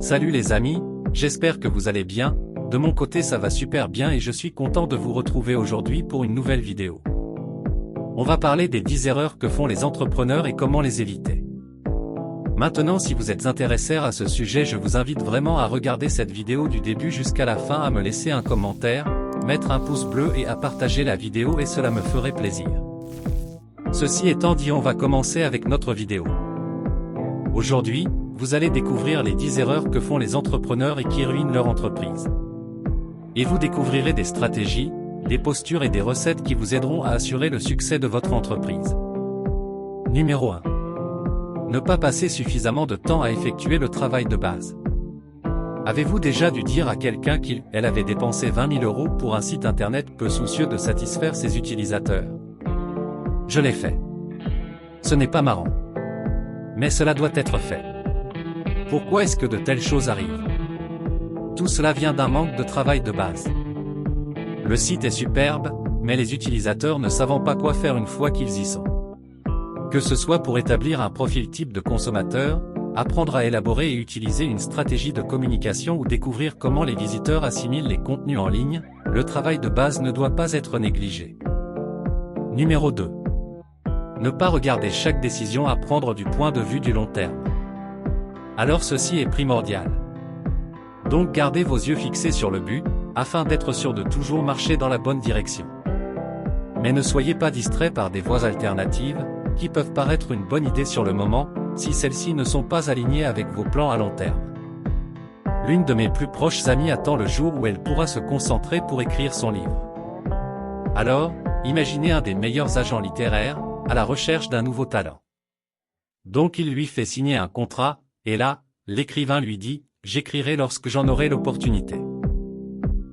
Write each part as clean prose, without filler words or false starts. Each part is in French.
Salut les amis, j'espère que vous allez bien, de mon côté ça va super bien et je suis content de vous retrouver aujourd'hui pour une nouvelle vidéo. On va parler des 10 erreurs que font les entrepreneurs et comment les éviter. Maintenant si vous êtes intéressé à ce sujet je vous invite vraiment à regarder cette vidéo du début jusqu'à la fin, à me laisser un commentaire, mettre un pouce bleu et à partager la vidéo et cela me ferait plaisir. Ceci étant dit, on va commencer avec notre vidéo. Aujourd'hui, vous allez découvrir les 10 erreurs que font les entrepreneurs et qui ruinent leur entreprise. Et vous découvrirez des stratégies, des postures et des recettes qui vous aideront à assurer le succès de votre entreprise. Numéro 1. Ne pas passer suffisamment de temps à effectuer le travail de base. Avez-vous déjà dû dire à quelqu'un qu'elle avait dépensé 20 000 € pour un site internet peu soucieux de satisfaire ses utilisateurs? Je l'ai fait. Ce n'est pas marrant. Mais cela doit être fait. Pourquoi est-ce que de telles choses arrivent? Tout cela vient d'un manque de travail de base. Le site est superbe, mais les utilisateurs ne savent pas quoi faire une fois qu'ils y sont. Que ce soit pour établir un profil type de consommateur, apprendre à élaborer et utiliser une stratégie de communication ou découvrir comment les visiteurs assimilent les contenus en ligne, le travail de base ne doit pas être négligé. Numéro 2. Ne pas regarder chaque décision à prendre du point de vue du long terme. Alors ceci est primordial. Donc gardez vos yeux fixés sur le but, afin d'être sûr de toujours marcher dans la bonne direction. Mais ne soyez pas distraits par des voies alternatives, qui peuvent paraître une bonne idée sur le moment, si celles-ci ne sont pas alignées avec vos plans à long terme. L'une de mes plus proches amies attend le jour où elle pourra se concentrer pour écrire son livre. Alors, imaginez un des meilleurs agents littéraires, à la recherche d'un nouveau talent. Donc il lui fait signer un contrat, et là, l'écrivain lui dit « J'écrirai lorsque j'en aurai l'opportunité ».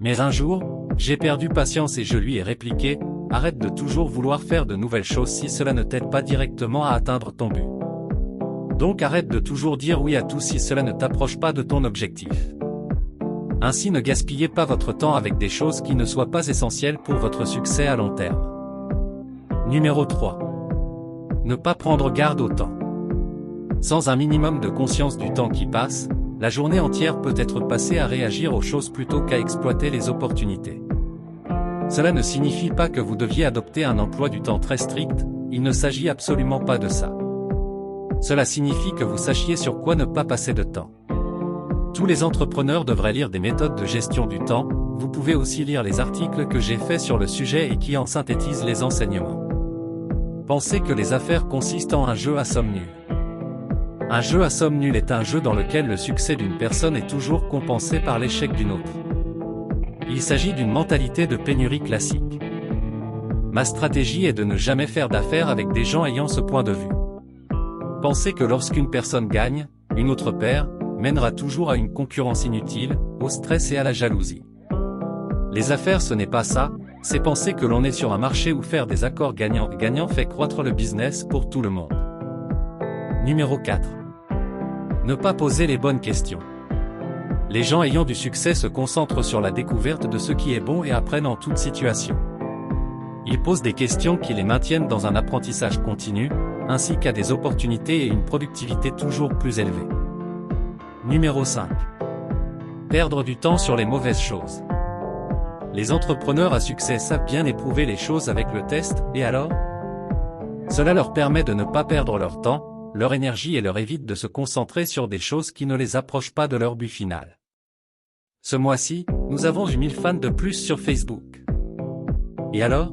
Mais un jour, j'ai perdu patience et je lui ai répliqué « Arrête de toujours vouloir faire de nouvelles choses si cela ne t'aide pas directement à atteindre ton but. Donc arrête de toujours dire oui à tout si cela ne t'approche pas de ton objectif. Ainsi ne gaspillez pas votre temps avec des choses qui ne soient pas essentielles pour votre succès à long terme. Numéro 3. Ne pas prendre garde au temps. Sans un minimum de conscience du temps qui passe, la journée entière peut être passée à réagir aux choses plutôt qu'à exploiter les opportunités. Cela ne signifie pas que vous deviez adopter un emploi du temps très strict, il ne s'agit absolument pas de ça. Cela signifie que vous sachiez sur quoi ne pas passer de temps. Tous les entrepreneurs devraient lire des méthodes de gestion du temps, vous pouvez aussi lire les articles que j'ai faits sur le sujet et qui en synthétisent les enseignements. Pensez que les affaires consistent en un jeu à somme nulle. Un jeu à somme nulle est un jeu dans lequel le succès d'une personne est toujours compensé par l'échec d'une autre. Il s'agit d'une mentalité de pénurie classique. Ma stratégie est de ne jamais faire d'affaires avec des gens ayant ce point de vue. Pensez que lorsqu'une personne gagne, une autre perd, mènera toujours à une concurrence inutile, au stress et à la jalousie. Les affaires ce n'est pas ça, c'est penser que l'on est sur un marché où faire des accords gagnant-gagnant fait croître le business pour tout le monde. Numéro 4. Ne pas poser les bonnes questions. Les gens ayant du succès se concentrent sur la découverte de ce qui est bon et apprennent en toute situation. Ils posent des questions qui les maintiennent dans un apprentissage continu, ainsi qu'à des opportunités et une productivité toujours plus élevée. Numéro 5. Perdre du temps sur les mauvaises choses. Les entrepreneurs à succès savent bien éprouver les choses avec le test, et alors? Cela leur permet de ne pas perdre leur temps, leur énergie et leur évite de se concentrer sur des choses qui ne les approchent pas de leur but final. Ce mois-ci, nous avons eu 1000 fans de plus sur Facebook. Et alors?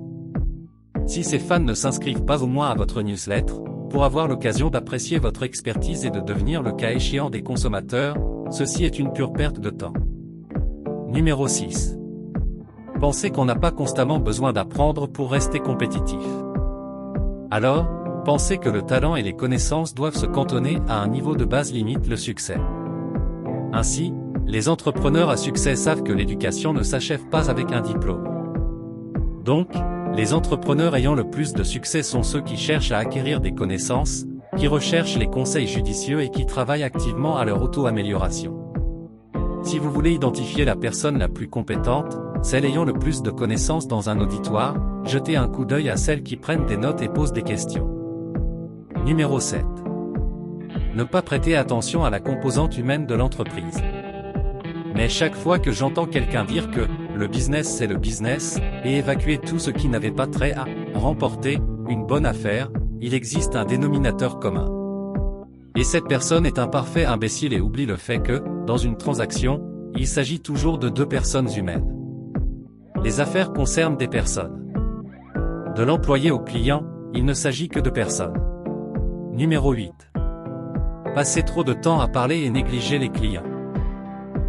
Si ces fans ne s'inscrivent pas au moins à votre newsletter, pour avoir l'occasion d'apprécier votre expertise et de devenir le cas échéant des consommateurs, ceci est une pure perte de temps. Numéro 6. Pensez qu'on n'a pas constamment besoin d'apprendre pour rester compétitif. Alors, pensez que le talent et les connaissances doivent se cantonner à un niveau de base limite le succès. Ainsi, les entrepreneurs à succès savent que l'éducation ne s'achève pas avec un diplôme. Donc, les entrepreneurs ayant le plus de succès sont ceux qui cherchent à acquérir des connaissances, qui recherchent les conseils judicieux et qui travaillent activement à leur auto-amélioration. Si vous voulez identifier la personne la plus compétente, celle ayant le plus de connaissances dans un auditoire, jetez un coup d'œil à celles qui prennent des notes et posent des questions. Numéro 7. Ne pas prêter attention à la composante humaine de l'entreprise. Mais chaque fois que j'entends quelqu'un dire que le business c'est le business, et évacuer tout ce qui n'avait pas trait à remporter une bonne affaire, il existe un dénominateur commun. Et cette personne est un parfait imbécile et oublie le fait que, dans une transaction, il s'agit toujours de deux personnes humaines. Les affaires concernent des personnes. De l'employé au client, il ne s'agit que de personnes. Numéro 8. Passez trop de temps à parler et négliger les clients.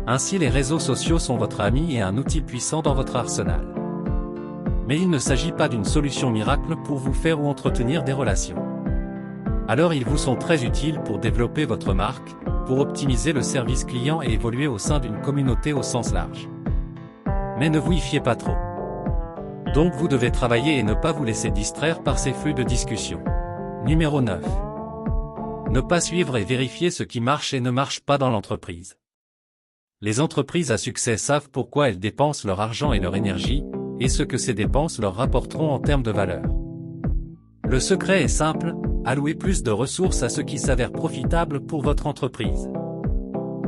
Ainsi les réseaux sociaux sont votre ami et un outil puissant dans votre arsenal. Mais il ne s'agit pas d'une solution miracle pour vous faire ou entretenir des relations. Alors ils vous sont très utiles pour développer votre marque, pour optimiser le service client et évoluer au sein d'une communauté au sens large. Mais ne vous y fiez pas trop. Donc vous devez travailler et ne pas vous laisser distraire par ces flux de discussion. Numéro 9. Ne pas suivre et vérifier ce qui marche et ne marche pas dans l'entreprise. Les entreprises à succès savent pourquoi elles dépensent leur argent et leur énergie, et ce que ces dépenses leur rapporteront en termes de valeur. Le secret est simple, allouez plus de ressources à ce qui s'avère profitable pour votre entreprise.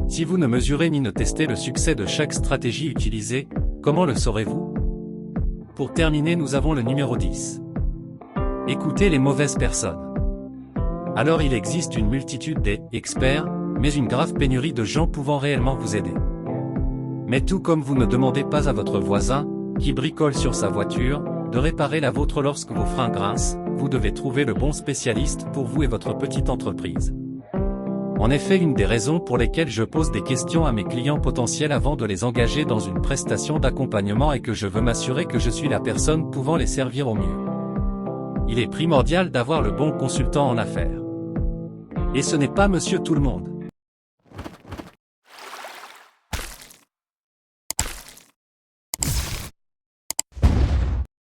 Si vous ne mesurez ni ne testez le succès de chaque stratégie utilisée, comment le saurez-vous? Pour terminer, nous avons le numéro 10. Écoutez les mauvaises personnes. Alors il existe une multitude d'experts, mais une grave pénurie de gens pouvant réellement vous aider. Mais tout comme vous ne demandez pas à votre voisin, qui bricole sur sa voiture, de réparer la vôtre lorsque vos freins grincent, vous devez trouver le bon spécialiste pour vous et votre petite entreprise. En effet, une des raisons pour lesquelles je pose des questions à mes clients potentiels avant de les engager dans une prestation d'accompagnement est que je veux m'assurer que je suis la personne pouvant les servir au mieux. Il est primordial d'avoir le bon consultant en affaires. Et ce n'est pas monsieur tout le monde.